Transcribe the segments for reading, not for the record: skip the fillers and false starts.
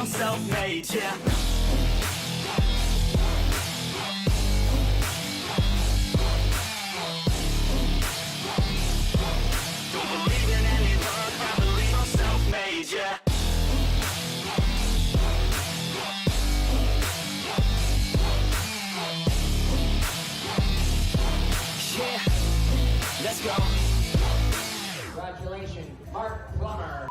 I'm self-made, yeah. Don't believe in any luck, I believe I'm self-made, yeah. Yeah, let's go. Congratulations, Mark Plummer.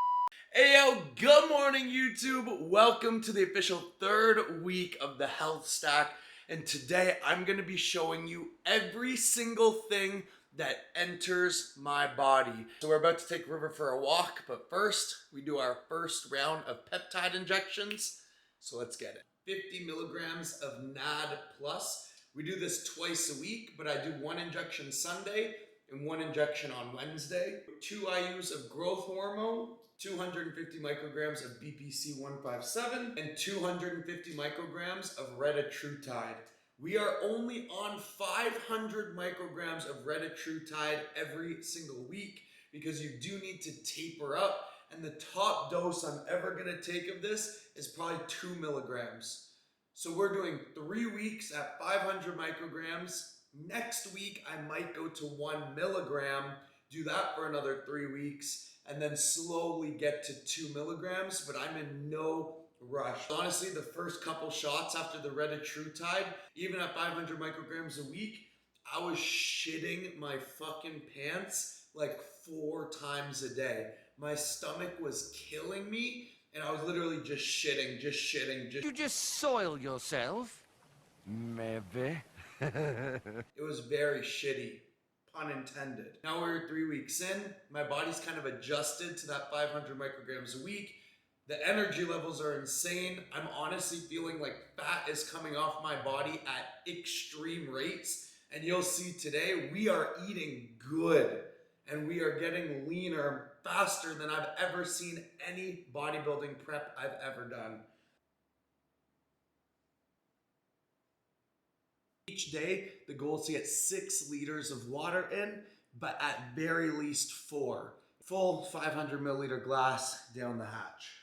Hey yo, good morning YouTube. Welcome to the official third week of the health stack. And today I'm going to be showing you every single thing that enters my body. So we're about to take River for a walk, but first we do our first round of peptide injections. So let's get it. 50 milligrams of NAD plus. We do this twice a week, but I do one injection Sunday and one injection on Wednesday. 2 IUs of growth hormone, 250 micrograms of BPC 157, and 250 micrograms of retatrutide. We are only on 500 micrograms of retatrutide every single week because you do need to taper up, and the top dose I'm ever gonna take of this is probably 2 milligrams. So we're doing 3 weeks at 500 micrograms. Next week, I might go to 1 milligram, do that for another 3 weeks, and then slowly get to 2 milligrams, but I'm in no rush. Honestly, the first couple shots after the retatrutide, even at 500 micrograms a week, I was shitting my fucking pants like 4 times a day. My stomach was killing me, and I was literally just shitting. You just soil yourself? Maybe. It was very shitty, pun intended. Now we're 3 weeks in, my body's kind of adjusted to that 500 micrograms a week. The energy levels are insane. I'm honestly feeling like fat is coming off my body at extreme rates. And you'll see today, we are eating good and we are getting leaner faster than I've ever seen any bodybuilding prep I've ever done. Each day, the goal is to get 6 liters of water in, but at very least 4. Full 500 milliliter glass down the hatch.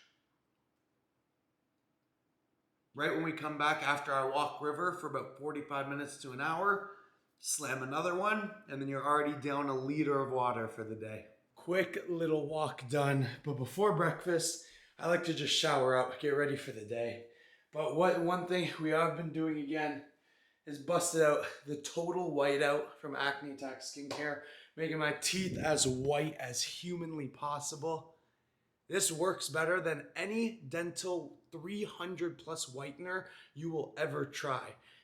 Right when we come back after I walk River for about 45 minutes to an hour, slam another one, and then you're already down 1 liter of water for the day. Quick little walk done, but before breakfast, I like to just shower up, get ready for the day. But one thing we have been doing again is busted out the total whiteout from Acne Attack Skincare, making my teeth as white as humanly possible. This works better than any dental 300 plus whitener you will ever try.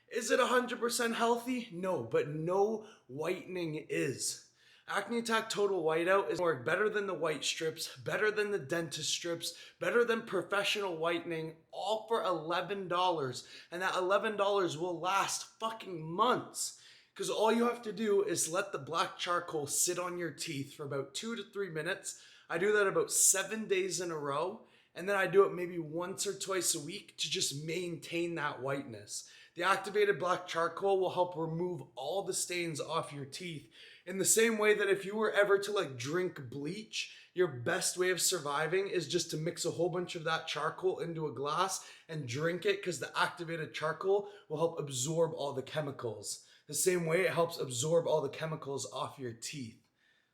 Is it 100% healthy? No, but no whitening is. Acne Attack Total Whiteout is better than the white strips, better than the dentist strips, better than professional whitening, all for $11. And that $11 will last fucking months. Because all you have to do is let the black charcoal sit on your teeth for about 2 to 3 minutes. I do that about 7 days in a row. And then I do it maybe once or twice a week to just maintain that whiteness. The activated black charcoal will help remove all the stains off your teeth. In the same way that if you were ever to drink bleach, your best way of surviving is just to mix a whole bunch of that charcoal into a glass and drink it, because the activated charcoal will help absorb all the chemicals. The same way it helps absorb all the chemicals off your teeth.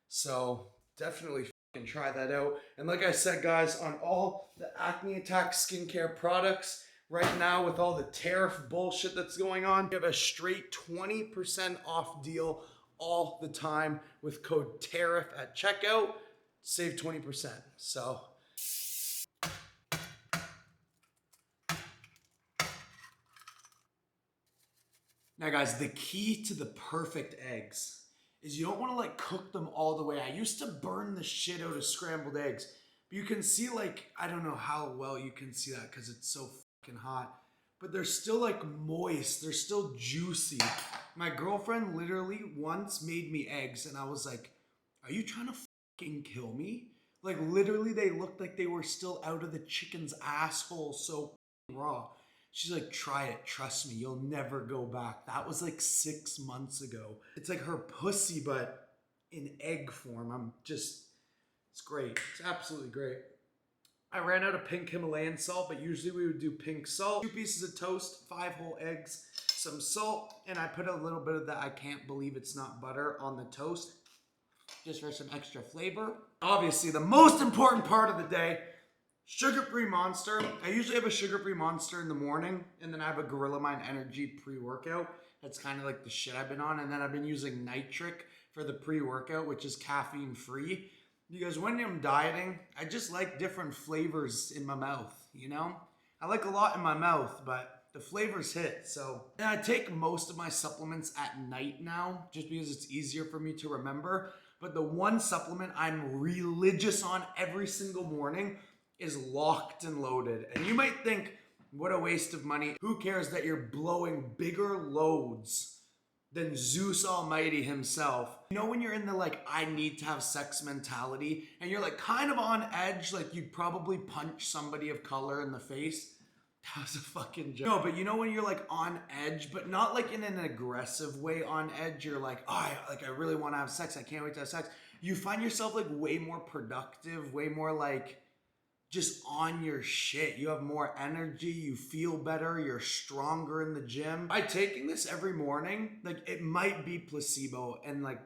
So definitely fucking try that out. And like I said, guys, on all the Acne Attack skincare products, right now with all the tariff bullshit that's going on, you have a straight 20% off deal all the time with code TARIFF at checkout. Save 20%. So now guys, the key to the perfect eggs is you don't want to cook them all the way. I used to burn the shit out of scrambled eggs, but you can see I don't know how well you can see that because it's so fucking hot, but they're still moist, they're still juicy. My girlfriend literally once made me eggs and I was like, are you trying to fucking kill me? Literally they looked like they were still out of the chicken's asshole, so raw. She's like, try it, trust me, you'll never go back. That was 6 months ago. It's like her pussy, but in egg form. It's great, it's absolutely great. I ran out of pink Himalayan salt, but usually we would do pink salt. 2 pieces of toast, 5 whole eggs, some salt, and I put a little bit of that I can't believe it's not butter on the toast, just for some extra flavor. Obviously, the most important part of the day, sugar-free Monster. I usually have a sugar-free Monster in the morning, and then I have a Gorilla Mind Energy pre-workout. That's kind of like the shit I've been on, and then I've been using Nitric for the pre-workout, which is caffeine-free. Because when I'm dieting, I just like different flavors in my mouth, you know? I like a lot in my mouth, but the flavors hit, so. And I take most of my supplements at night now, just because it's easier for me to remember. But the one supplement I'm religious on every single morning is Locked and Loaded. And you might think, what a waste of money. Who cares that you're blowing bigger loads than Zeus Almighty himself? You know when you're in the like, I need to have sex mentality, and you're like kind of on edge, like you'd probably punch somebody of color in the face? That was a fucking joke. No, but you know when you're like on edge, but not like in an aggressive way on edge, you're like, oh, I really want to have sex, I can't wait to have sex. You find yourself like way more productive, way more like just on your shit. You have more energy, you feel better, you're stronger in the gym. By taking this every morning, like it might be placebo, and like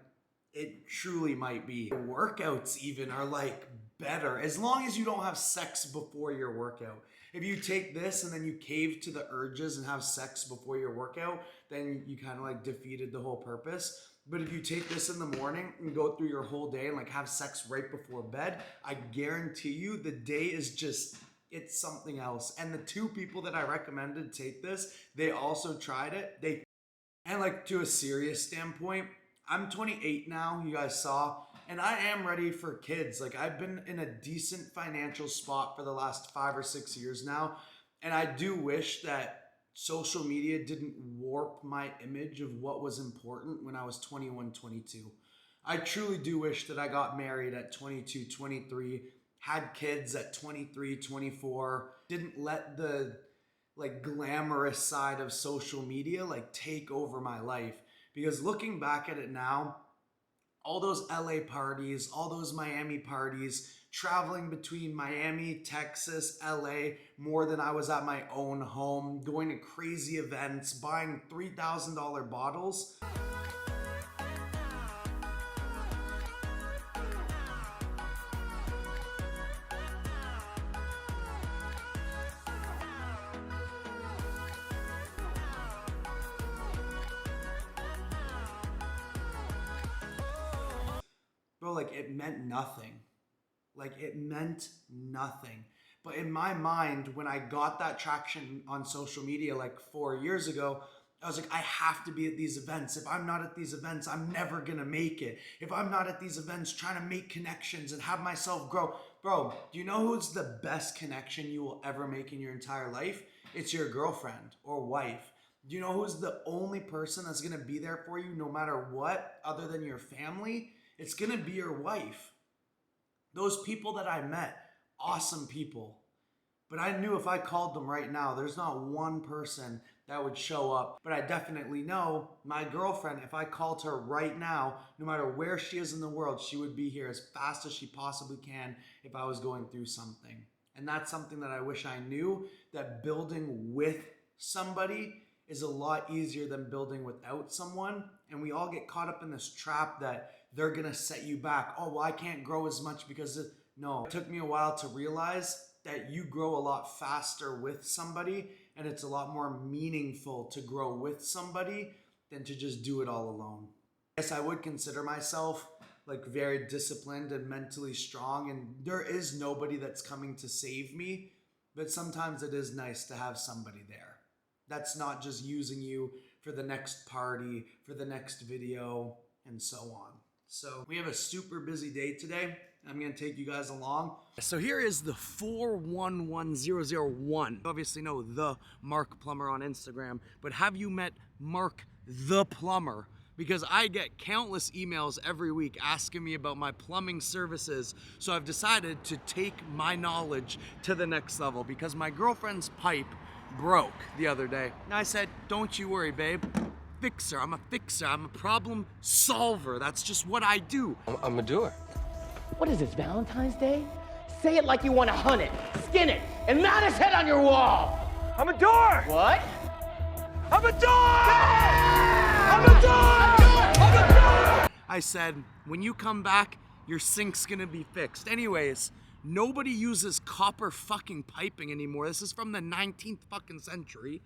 it truly might be. Workouts even are like better, as long as you don't have sex before your workout. If you take this and then you cave to the urges and have sex before your workout, then you kind of like defeated the whole purpose. But if you take this in the morning and go through your whole day and like have sex right before bed, I guarantee you the day is just, it's something else. And the 2 people that I recommended take this, they also tried it. And like to a serious standpoint, I'm 28 now, you guys saw, and I am ready for kids. Like I've been in a decent financial spot for the last 5 or 6 years now. And I do wish that social media didn't warp my image of what was important when I was 21, 22. I truly do wish that I got married at 22, 23, had kids at 23, 24, didn't let the like glamorous side of social media like take over my life. Because looking back at it now, all those LA parties, all those Miami parties, traveling between Miami, Texas, LA, more than I was at my own home, going to crazy events, buying $3,000 bottles. Bro, like it meant nothing. Like it meant nothing. But in my mind, when I got that traction on social media like 4 years ago, I was like, I have to be at these events. If I'm not at these events, I'm never gonna make it. If I'm not at these events trying to make connections and have myself grow. Bro, do you know who's the best connection you will ever make in your entire life? It's your girlfriend or wife. Do you know who's the only person that's gonna be there for you no matter what, other than your family? It's gonna be your wife. Those people that I met, awesome people. But I knew if I called them right now, there's not one person that would show up. But I definitely know my girlfriend, if I called her right now, no matter where she is in the world, she would be here as fast as she possibly can if I was going through something. And that's something that I wish I knew, that building with somebody is a lot easier than building without someone. And we all get caught up in this trap that they're gonna set you back. Oh, well, I can't grow as much because no. It took me a while to realize that you grow a lot faster with somebody, and it's a lot more meaningful to grow with somebody than to just do it all alone. Yes, I would consider myself like very disciplined and mentally strong, and there is nobody that's coming to save me, but sometimes it is nice to have somebody there that's not just using you for the next party, for the next video, and so on. So we have a super busy day today. I'm gonna take you guys along. So here is the 411001. You obviously know the Mark Plumber on Instagram, but have you met Mark the Plumber? Because I get countless emails every week asking me about my plumbing services. So I've decided to take my knowledge to the next level because my girlfriend's pipe broke the other day. And I said, don't you worry, babe. Fixer, I'm a fixer, I'm a problem solver. That's just what I do. I'm a doer. What is this, Valentine's Day? Say it like you want to hunt it, skin it, and mount its head on your wall. I'm a door! What? I'm a door! I'm a door! I'm a door! I said, when you come back, your sink's gonna be fixed. Anyways, nobody uses copper fucking piping anymore. This is from the 19th fucking century.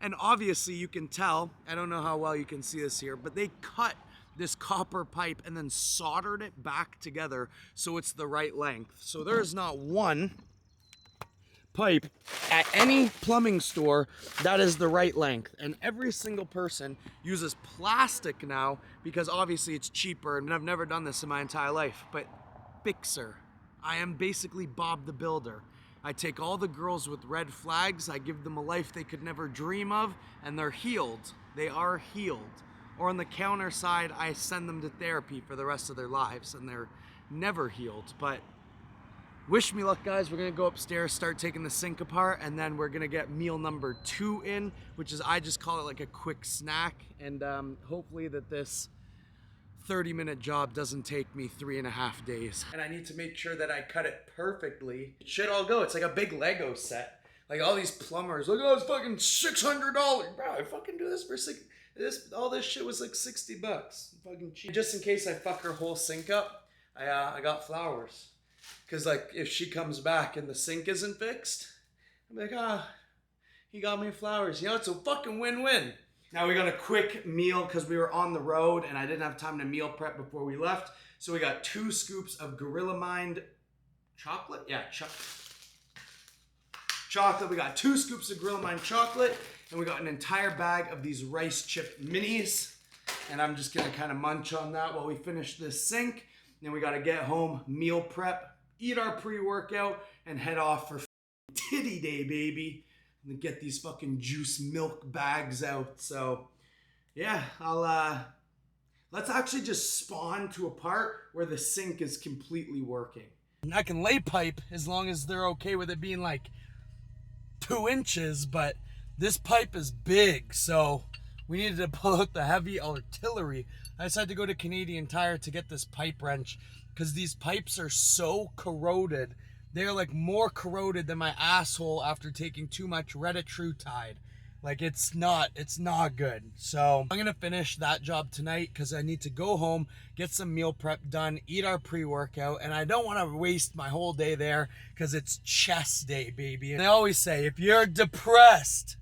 And obviously you can tell, I don't know how well you can see this here, but they cut this copper pipe and then soldered it back together so it's the right length. So there's not one pipe at any plumbing store that is the right length, and every single person uses plastic now because obviously it's cheaper, and I've never done this in my entire life, but fixer. I am basically Bob the Builder. I take all the girls with red flags, I give them a life they could never dream of, and they're healed. They are healed. Or on the counter side, I send them to therapy for the rest of their lives, and they're never healed. But wish me luck, guys. We're gonna go upstairs, start taking the sink apart, and then we're gonna get meal number 2 in, which is, I just call it like a quick snack, and hopefully that this 30-minute job doesn't take me 3.5 days. And I need to make sure that I cut it perfectly. It should all go. It's like a big Lego set. Like all these plumbers, like, oh, it's fucking $600. Bro, I fucking do this for all this shit was like $60. Fucking cheap. Just in case I fuck her whole sink up, I got flowers. Cause like if she comes back and the sink isn't fixed, I'm like, he got me flowers. You know, it's a fucking win-win. Now we got a quick meal because we were on the road and I didn't have time to meal prep before we left. So we got 2 scoops of Gorilla Mind chocolate. Yeah, chocolate. We got 2 scoops of Gorilla Mind chocolate, and we got an entire bag of these rice chip minis. And I'm just gonna kind of munch on that while we finish this sink. Then we gotta get home, meal prep, eat our pre-workout, and head off for titty day, baby. And get these fucking juice milk bags out. So yeah, let's actually just spawn to a part where the sink is completely working. And I can lay pipe as long as they're okay with it being like 2 inches, but this pipe is big, so we needed to pull out the heavy artillery. I just had to go to Canadian Tire to get this pipe wrench because these pipes are so corroded. They're like more corroded than my asshole after taking too much Reddit-Tide. Like it's not good. So I'm gonna finish that job tonight because I need to go home, get some meal prep done, eat our pre-workout, and I don't want to waste my whole day there because it's chest day, baby. And they always say, if you're depressed,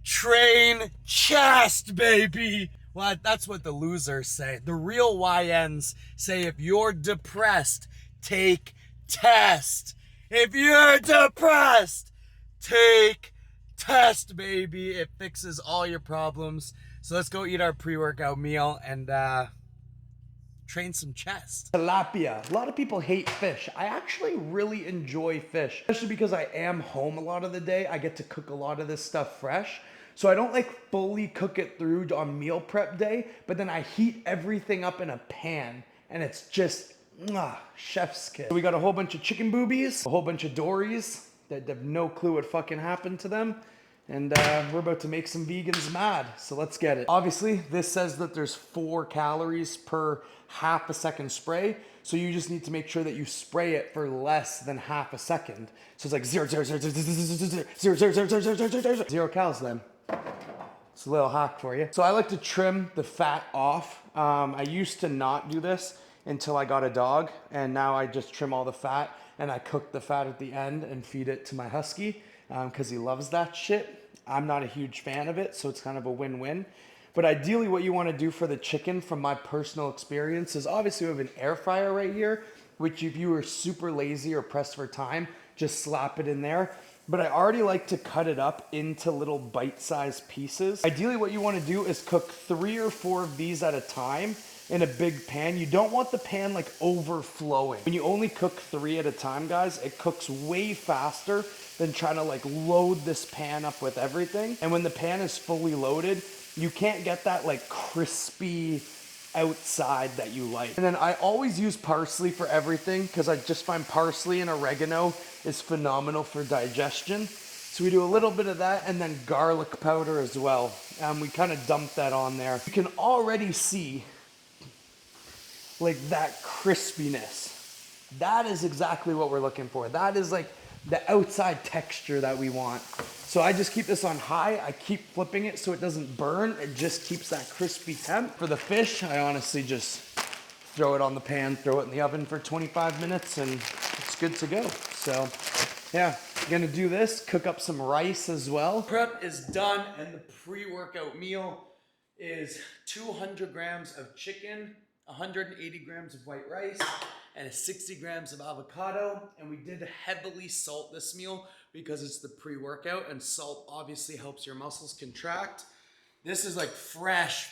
train chest, baby. Well, that's what the losers say. The real YNs say, if you're depressed, take test. If you're depressed, take test, baby. It fixes all your problems. So let's go eat our pre-workout meal and train some chest. Tilapia. A lot of people hate fish. I actually really enjoy fish, especially because I am home a lot of the day. I get to cook a lot of this stuff fresh. So I don't like fully cook it through on meal prep day, but then I heat everything up in a pan and it's just chef's kiss. So we got a whole bunch of chicken boobies, a whole bunch of dories that have no clue what fucking happened to them. And we're about to make some vegans mad. So let's get it. Obviously, this says that there's 4 calories per half a second spray. So you just need to make sure that you spray it for less than half a second. So it's like 0 calories then. It's a little hack for you. So I like to trim the fat off. I used to not do this until I got a dog, and now I just trim all the fat and I cook the fat at the end and feed it to my husky because he loves that shit. I'm not a huge fan of it, so it's kind of a win-win. But ideally what you want to do for the chicken, from my personal experience, is obviously we have an air fryer right here, which if you were super lazy or pressed for time, just slap it in there. But I already like to cut it up into little bite-sized pieces. Ideally what you want to do is cook 3 or 4 of these at a time in a big pan. You don't want the pan like overflowing. When you only cook 3 at a time, guys, it cooks way faster than trying to like load this pan up with everything. And when the pan is fully loaded, you can't get that like crispy outside that you like. And then I always use parsley for everything because I just find parsley and oregano is phenomenal for digestion. So we do a little bit of that, and then garlic powder as well. We kind of dump that on there. You can already see like that crispiness. That is exactly what we're looking for. That is like the outside texture that we want. So I just keep this on high. I keep flipping it so it doesn't burn. It just keeps that crispy temp. For the fish, I honestly just throw it on the pan, throw it in the oven for 25 minutes, and it's good to go. So yeah, gonna do this, cook up some rice as well. Prep is done, and the pre-workout meal is 200 grams of chicken, 180 grams of white rice, and 60 grams of avocado. And we did heavily salt this meal because it's the pre-workout, and salt obviously helps your muscles contract. This is like fresh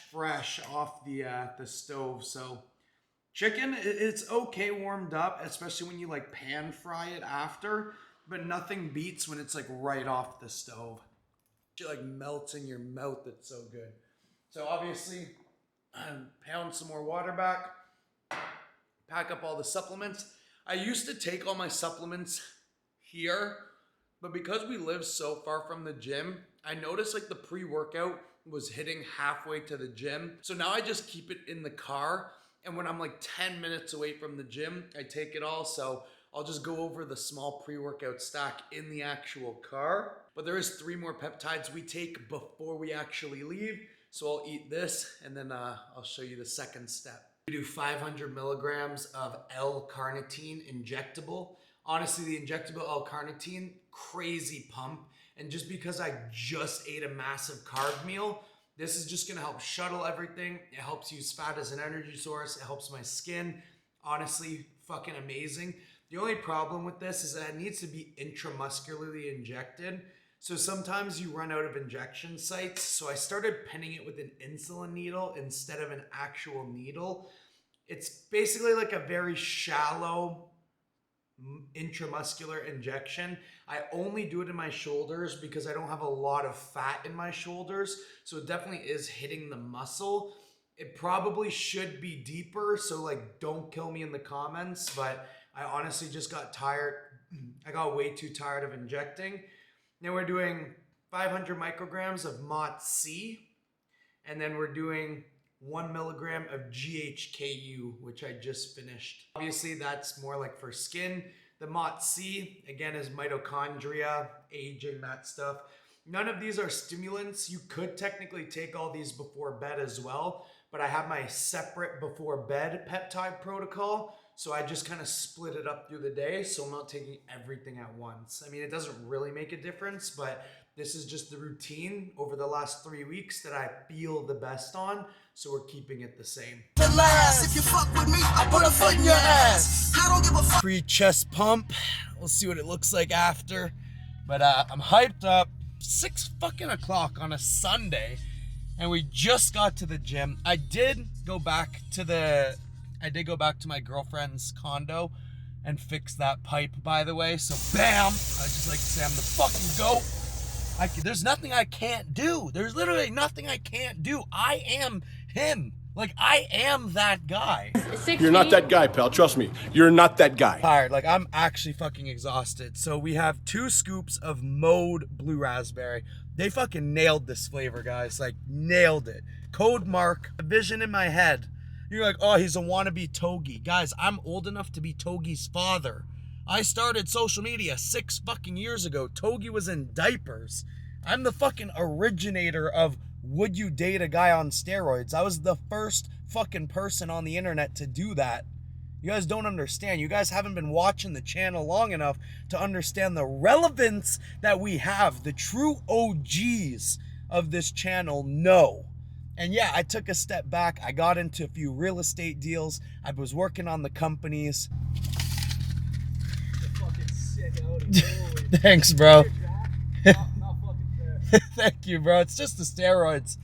off the stove. So chicken, it's okay warmed up, especially when you like pan fry it after, but nothing beats when it's like right off the stove. It like melts in your mouth. It's so good. So obviously, pound some more water back, pack up all the supplements. I used to take all my supplements here, but because we live so far from the gym, I noticed like the pre-workout was hitting halfway to the gym. So now I just keep it in the car, and when I'm like 10 minutes away from the gym, I take it all. So I'll just go over the small pre-workout stack in the actual car. But there is 3 more peptides we take before we actually leave. So I'll eat this, and then I'll show you the second step. We do 500 milligrams of L-carnitine injectable. Honestly, the injectable L-carnitine, crazy pump. And just because I just ate a massive carb meal, this is just gonna help shuttle everything. It helps use fat as an energy source. It helps my skin. Honestly, fucking amazing. The only problem with this is that it needs to be intramuscularly injected. So sometimes you run out of injection sites. So I started pinning it with an insulin needle instead of an actual needle. It's basically like a very shallow intramuscular injection. I only do it in my shoulders because I don't have a lot of fat in my shoulders. So it definitely is hitting the muscle. It probably should be deeper. So like, don't kill me in the comments, but I honestly just got tired. I got way too tired of injecting. Then we're doing 500 micrograms of MOTS-C, and then we're doing 1 milligram of GHKU, which I just finished. Obviously, that's more like for skin. The MOTS-C, again, is mitochondria, aging, that stuff. None of these are stimulants. You could technically take all these before bed as well, but I have my separate before bed peptide protocol. So I just kind of split it up through the day, so I'm not taking everything at once. I mean, it doesn't really make a difference, but this is just the routine over the last 3 weeks that I feel the best on, so we're keeping it the same. If you fuck with me, I put a foot in your ass. I don't give a fuck. Pre-chest pump. We'll see what it looks like after. But I'm hyped up. 6 fucking o'clock on a Sunday, and we just got to the gym. I did go back to my girlfriend's condo and fix that pipe, by the way. So bam, I just like to say I'm the fucking GOAT. There's nothing I can't do. There's literally nothing I can't do. I am him. Like, I am that guy. You're not that guy, pal. Trust me. You're not that guy. Tired. Like, I'm actually fucking exhausted. So we have 2 scoops of Mode Blue Raspberry. They fucking nailed this flavor, guys. Like, nailed it. Code Mark. A vision in my head. You're like, oh, he's a wannabe Togi. Guys, I'm old enough to be Togi's father. I started social media 6 fucking years ago. Togi was in diapers. I'm the fucking originator of would you date a guy on steroids? I was the first fucking person on the internet to do that. You guys don't understand. You guys haven't been watching the channel long enough to understand the relevance that we have. The true OGs of this channel know. And yeah, I took a step back. I got into a few real estate deals. I was working on the companies. Thanks, bro. Not fucking fair. Thank you, bro. It's just the steroids.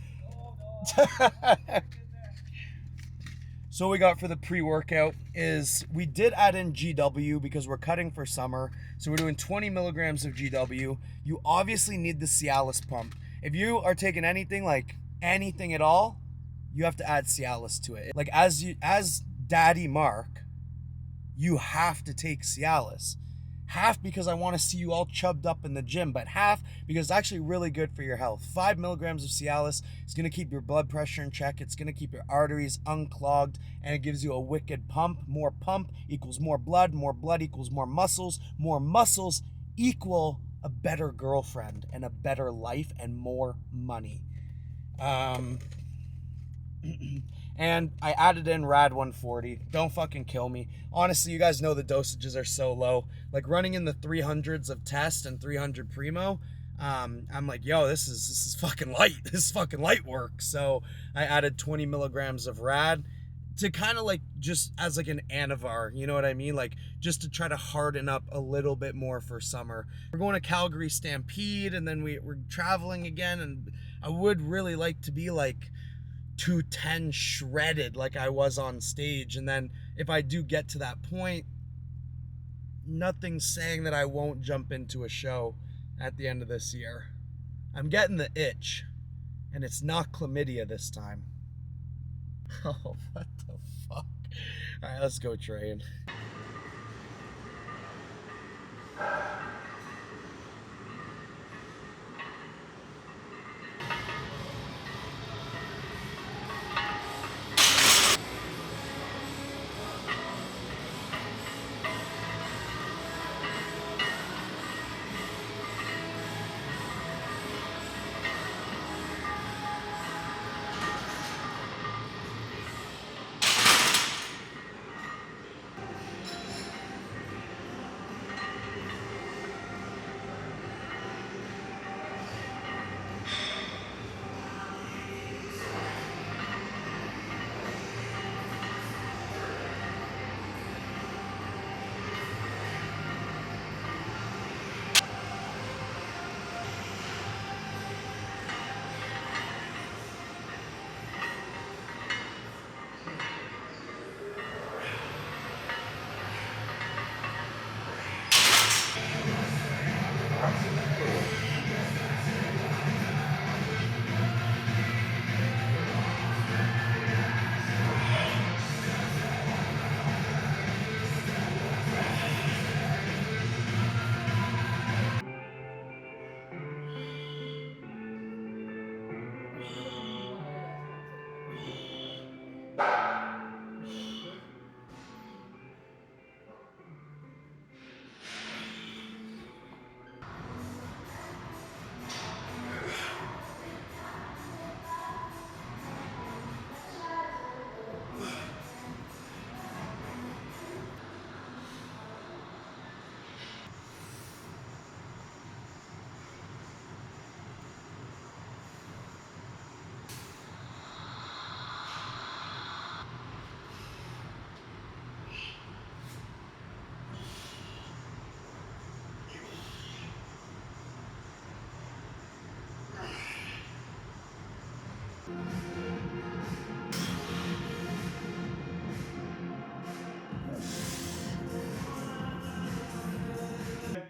So what we got for the pre-workout is we did add in GW because we're cutting for summer. So we're doing 20 milligrams of GW. You obviously need the Cialis pump. If you are taking anything at all, you have to add Cialis to it. Like as Daddy Mark, you have to take Cialis. half because I want to see you all chubbed up in the gym, but half because it's actually really good for your health. 5 milligrams of Cialis is going to keep your blood pressure in check. It's going to keep your arteries unclogged, and it gives you a wicked pump. More pump equals more blood equals more muscles equal a better girlfriend and a better life and more money. And I added in Rad 140. Don't fucking kill me. Honestly, you guys know the dosages are so low. Like running in the 300s of test and 300 primo, I'm like, yo, this is fucking light. This is fucking light work. So I added 20 milligrams of Rad to kind of like just as like an Anavar, you know what I mean? Like just to try to harden up a little bit more for summer. We're going to Calgary Stampede, and then we're traveling again, and I would really like to be like 210 shredded like I was on stage. And then if I do get to that point, nothing's saying that I won't jump into a show at the end of this year. I'm getting the itch, and it's not chlamydia this time. Oh, what the fuck? All right, let's go train.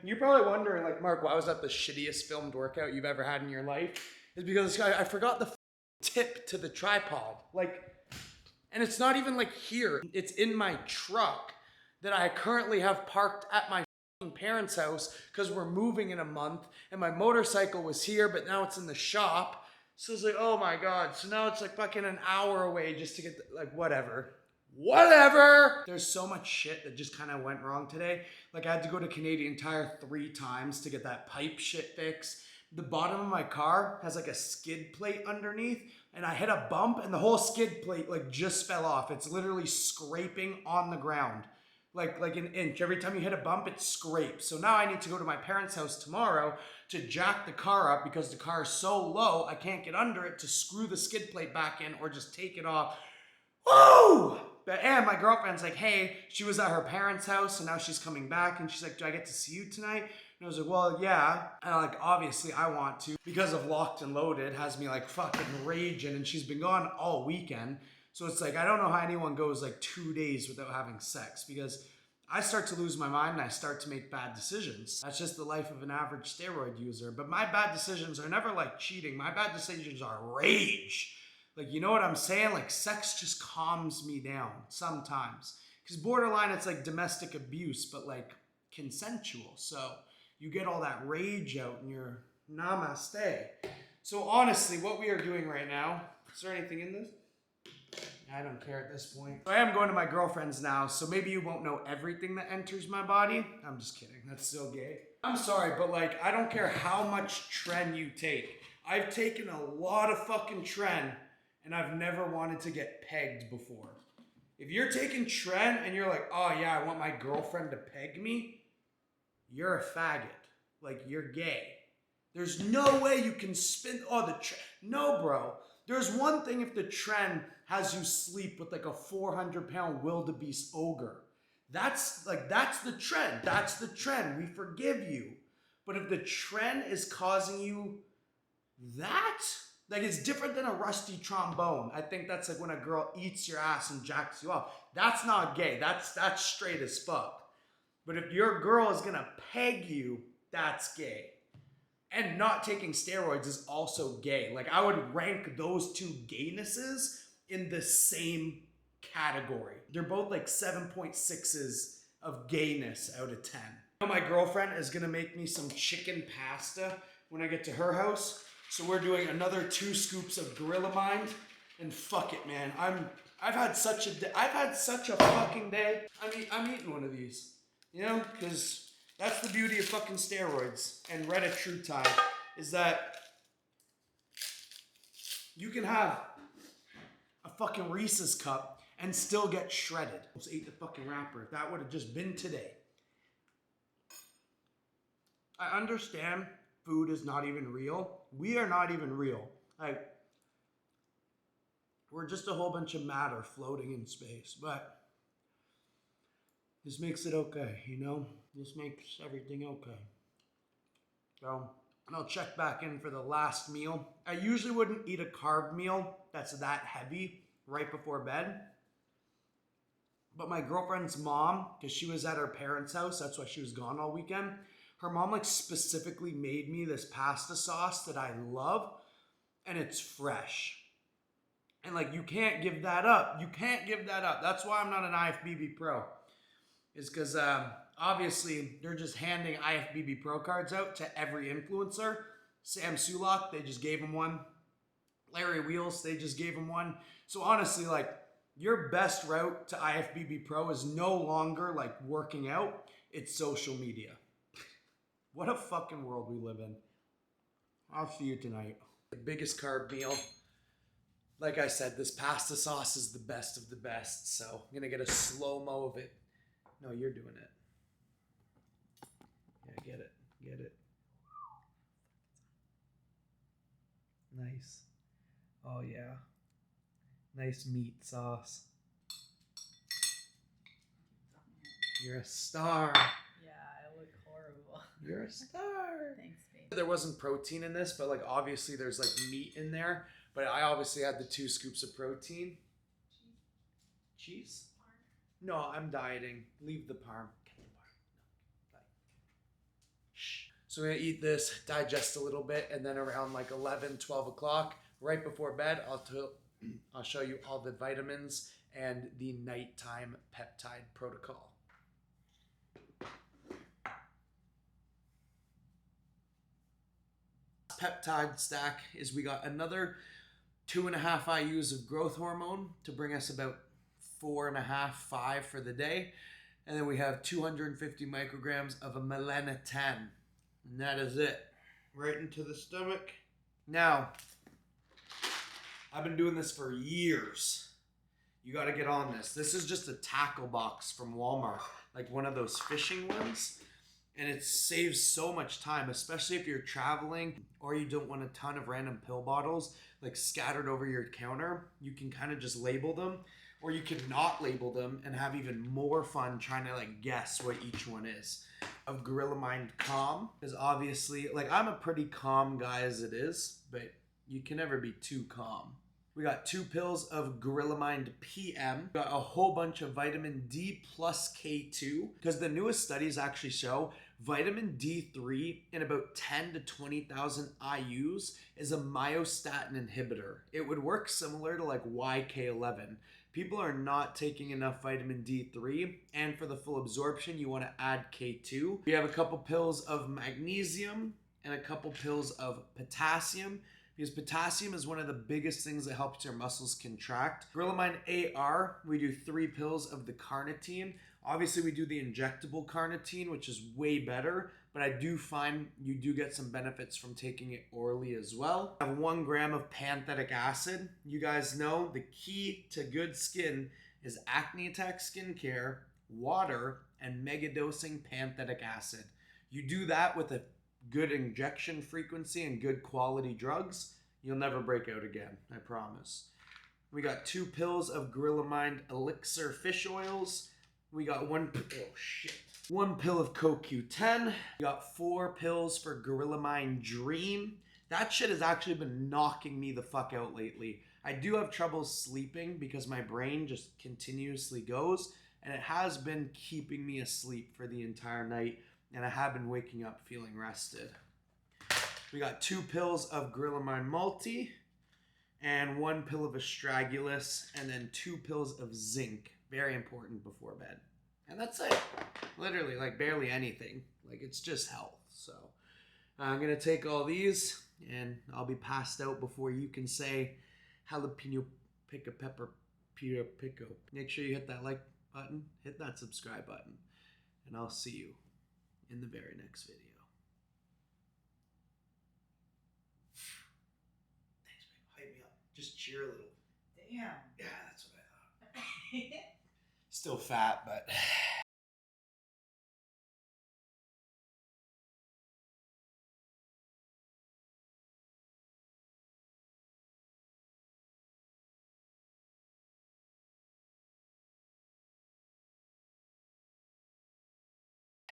You're probably wondering, like, Mark, why was that the shittiest filmed workout you've ever had in your life? It's because I forgot the tip to the tripod. Like, and it's not even like here. It's in my truck that I currently have parked at my parents' house because we're moving in a month, and my motorcycle was here, but now it's in the shop. So it's like, oh my God. So now it's like fucking an hour away just to get, like, whatever. There's so much shit that just kind of went wrong today. Like I had to go to Canadian Tire 3 times to get that pipe shit fixed. The bottom of my car has like a skid plate underneath, and I hit a bump and the whole skid plate like just fell off. It's literally scraping on the ground. Like an inch. Every time you hit a bump, it scrapes. So now I need to go to my parents' house tomorrow to jack the car up because the car is so low, I can't get under it to screw the skid plate back in or just take it off. Woo! And my girlfriend's like, hey, she was at her parents' house and now she's coming back, and she's like, do I get to see you tonight? And I was like, well, yeah. And I'm like, obviously I want to, because of Locked and Loaded has me like fucking raging, and she's been gone all weekend. So it's like, I don't know how anyone goes like 2 days without having sex, because I start to lose my mind and I start to make bad decisions. That's just the life of an average steroid user. But my bad decisions are never like cheating. My bad decisions are rage. Like, you know what I'm saying? Like, sex just calms me down sometimes. Because borderline, it's like domestic abuse, but like consensual. So you get all that rage out and you're namaste. So honestly, what we are doing right now, is there anything in this? I don't care at this point. I am going to my girlfriend's now, so maybe you won't know everything that enters my body. I'm just kidding, that's so gay. I'm sorry, but like, I don't care how much tren you take. I've taken a lot of fucking tren, and I've never wanted to get pegged before. If you're taking tren and you're like, oh yeah, I want my girlfriend to peg me, you're a faggot. Like, you're gay. There's no way you can spin, no bro. There's one thing if the tren has you sleep with like a 400-pound wildebeest ogre. That's the trend. That's the trend. We forgive you. But if the trend is causing you that, like, it's different than a rusty trombone. I think that's like when a girl eats your ass and jacks you off. That's not gay. That's straight as fuck. But if your girl is gonna peg you, that's gay. And not taking steroids is also gay. Like, I would rank those two gaynesses in the same category. They're both like 7.6s of gayness out of 10. My girlfriend is gonna make me some chicken pasta when I get to her house. So we're doing another 2 scoops of Gorilla Mind. And fuck it, man. I've had such a fucking day. I'm eating one of these. You know, because that's the beauty of fucking steroids and Reddit is that you can have a fucking Reese's cup and still get shredded. Almost ate the fucking wrapper. If that would have just been today. I understand food is not even real. We are not even real. Like, we're just a whole bunch of matter floating in space. But this makes it okay, you know? This makes everything okay. So, and I'll check back in for the last meal. I usually wouldn't eat a carb meal that's that heavy right before bed. But my girlfriend's mom, because she was at her parents' house, that's why she was gone all weekend. Her mom like specifically made me this pasta sauce that I love, and it's fresh. And like, you can't give that up. You can't give that up. That's why I'm not an IFBB pro. Is because obviously they're just handing IFBB Pro cards out to every influencer. Sam Sulak, they just gave him one. Larry Wheels, they just gave him one. So honestly, like, your best route to IFBB Pro is no longer like working out, it's social media. What a fucking world we live in. I'll see you tonight. The biggest carb meal. Like I said, this pasta sauce is the best of the best, so I'm gonna get a slow-mo of it. No, you're doing it. Yeah, get it. Get it. Nice. Oh, yeah. Nice meat sauce. You're a star. Yeah, I look horrible. You're a star. Thanks, babe. There wasn't protein in this, but like obviously there's like meat in there. But I obviously had the 2 scoops of protein. Cheese? No, I'm dieting. Leave the parm. Get the parm. No. Shh. So we're gonna eat this, digest a little bit, and then around like 11, 12 o'clock, right before bed, I'll show you all the vitamins and the nighttime peptide protocol. Peptide stack is we got another 2.5 IUs of growth hormone to bring us about 4.5, 5 for the day. And then we have 250 micrograms of a melanotan. And that is it. Right into the stomach. Now, I've been doing this for years. You got to get on this. This is just a tackle box from Walmart. Like one of those fishing ones. And it saves so much time, especially if you're traveling or you don't want a ton of random pill bottles like scattered over your counter. You can kind of just label them, or you can not label them and have even more fun trying to like guess what each one is. Of Gorilla Mind Calm, because obviously, like, I'm a pretty calm guy as it is, but you can never be too calm. We got 2 pills of Gorilla Mind PM. Got a whole bunch of vitamin D plus K2, because the newest studies actually show vitamin D3 in about 10 to 20,000 IUs is a myostatin inhibitor. It would work similar to like YK11, People are not taking enough vitamin D3, and for the full absorption, you want to add K2. We have a couple pills of magnesium and a couple pills of potassium, because potassium is one of the biggest things that helps your muscles contract. Grillamine AR, we do 3 pills of the carnitine. Obviously, we do the injectable carnitine, which is way better, but I do find you do get some benefits from taking it orally as well. I have 1 gram of panthetic acid. You guys know the key to good skin is Acne Attack skincare, water, and megadosing panthetic acid. You do that with a good injection frequency and good quality drugs, you'll never break out again, I promise. We got 2 pills of Grillamine Elixir fish oils. We got 1 pill of CoQ10. We got 4 pills for Grillamine Dream. That shit has actually been knocking me the fuck out lately. I do have trouble sleeping because my brain just continuously goes, and it has been keeping me asleep for the entire night, and I have been waking up feeling rested. We got 2 pills of Grillamine Multi, and 1 pill of Astragalus, and then 2 pills of zinc. Very important before bed. And that's it. Literally, like barely anything. Like it's just health. So I'm gonna take all these and I'll be passed out before you can say jalapeno pico pepper pita pico. Make sure you hit that like button, hit that subscribe button, and I'll see you in the very next video. Thanks, babe. Hype me up. Just cheer a little. Damn. Yeah, that's what I thought. Still fat, but